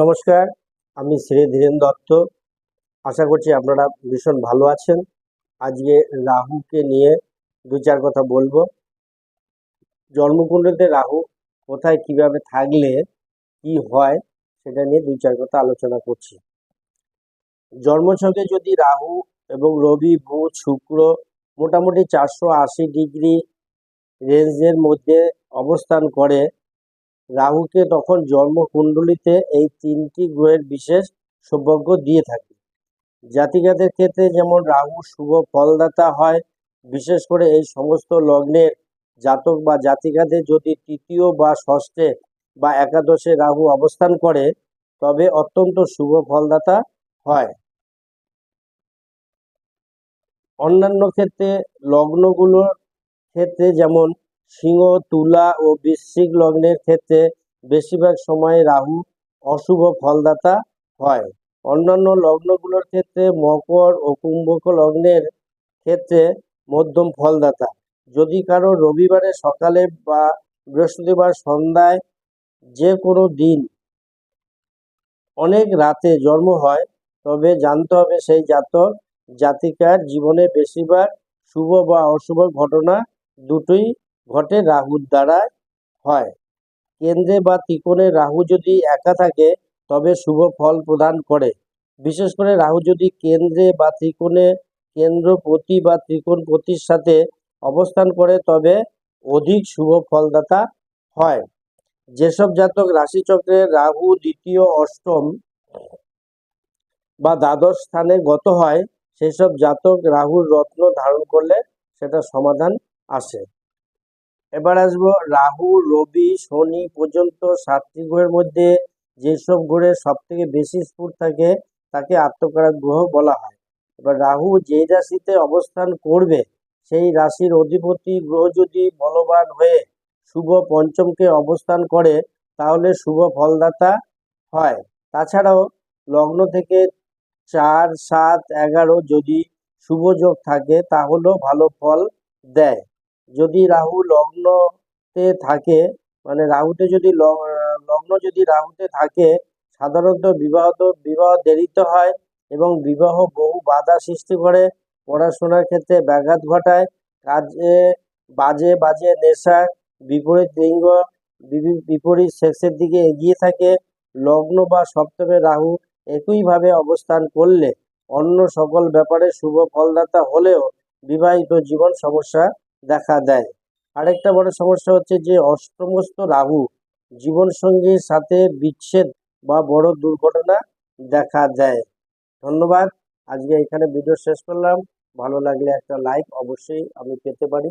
নমস্কার, আমি শ্রী ধীরেন দত্ত। আশা করছি আপনারা ভীষণ ভালো আছেন। আজকে রাহুকে নিয়ে দু চার কথা বলবো। জন্মকুণ্ডলিতে রাহু কোথায় কিভাবে থাকলে কি হয় সেটা নিয়ে দু চার কথা আলোচনা করছি। জন্মছকে যদি রাহু এবং রবি, বুধ, শুক্র মোটামুটি 480 ডিগ্রি রেঞ্জের মধ্যে অবস্থান করে, রাহুকে তখন জন্মকুণ্ডলিতে এই তিনটি গ্রহের বিশেষ সৌভাগ্য দিয়ে থাকে। জাতিকাদের ক্ষেত্রে যেমন রাহু শুভ ফলদাতা হয়, বিশেষ করে এই সমস্ত লগ্নের জাতক বা জাতিকাদের যদি তৃতীয় বা ষষ্ঠে বা একাদশে রাহু অবস্থান করে তবে অত্যন্ত শুভ ফলদাতা হয়। অন্যান্য ক্ষেত্রে লগ্নগুলোর ক্ষেত্রে যেমন সিংহ, তুলা ও বৃশ্চিক লগ্নের ক্ষেত্রে বেশিরভাগ সময় রাহু অশুভ ফলদাতা হয়। অন্যান্য লগ্নগুলোর ক্ষেত্রে মকর ও কুম্ভক লগ্নের ক্ষেত্রে মধ্যম ফলদাতা। যদি কারো রবিবারে সকালে বা বৃহস্পতিবার সন্ধ্যায় যে কোনো দিন অনেক রাতে জন্ম হয় তবে জানতে হবে সেই জাতক জাতিকার জীবনে বেশিরভাগ শুভ বা অশুভ ঘটনা দুটোই ঘটে রাহুর দ্বারা হয়। কেন্দ্রে বা ত্রিকোণে রাহু যদি একা থাকে তবে শুভ ফল প্রদান করে। বিশেষ করে রাহু যদি কেন্দ্রে বা ত্রিকোণে কেন্দ্রপতি বা ত্রিকোণপতির সাথে অবস্থান করে তবে অধিক শুভ ফলদাতা হয়। যেসব জাতক রাশিচক্রে রাহু দ্বিতীয়, অষ্টম বা দ্বাদশ স্থানে গত হয় সেসব জাতক রাহুর রত্ন ধারণ করলে সেটা সমাধান আসে। এবার আসবো রাহু, রবি, শনি পর্যন্ত 7টি গ্রহের মধ্যে যেসব গ্রহে সব থেকে বেশি স্ফুট থাকে তাকে আত্মকারক গ্রহ বলা হয়। এবার রাহু যেই রাশিতে অবস্থান করবে সেই রাশির অধিপতি গ্রহ যদি বলবান হয়ে শুভ পঞ্চমকে অবস্থান করে তাহলে শুভ ফলদাতা হয়। তাছাড়াও লগ্ন থেকে 4, 7, 11 যদি শুভ যোগ থাকে তাহলেও ভালো ফল দেয়। যদি রাহু লগ্নতে থাকে, মানে রাহুতে যদি লগ্ন যদি রাহুতে থাকে, সাধারণত বিবাহ দেরিতে হয় এবং বিবাহ বহু বাধা সৃষ্টি করে, পড়াশোনার ক্ষেত্রে ব্যাঘাত ঘটায়, কাজে বাজে বাজে নেশা, বিপরীত লিঙ্গ বিপরীত সেক্সের দিকে এগিয়ে থাকে। লগ্ন বা সপ্তমে রাহু একইভাবে অবস্থান করলে অন্য সকল ব্যাপারে শুভ ফলদাতা হলেও বিবাহিত জীবন সমস্যা দেখা দেয়। আরেকটা বড় সমস্যা হচ্ছে যে অষ্টমস্থ রাহু জীবনসঙ্গীর সাথে বিচ্ছেদ বা বড় দুর্ঘটনা দেখা দেয়। ধন্যবাদ। আজকে এখানে ভিডিও শেষ করলাম। ভালো লাগলে একটা লাইক অবশ্যই আমি পেতে পারি।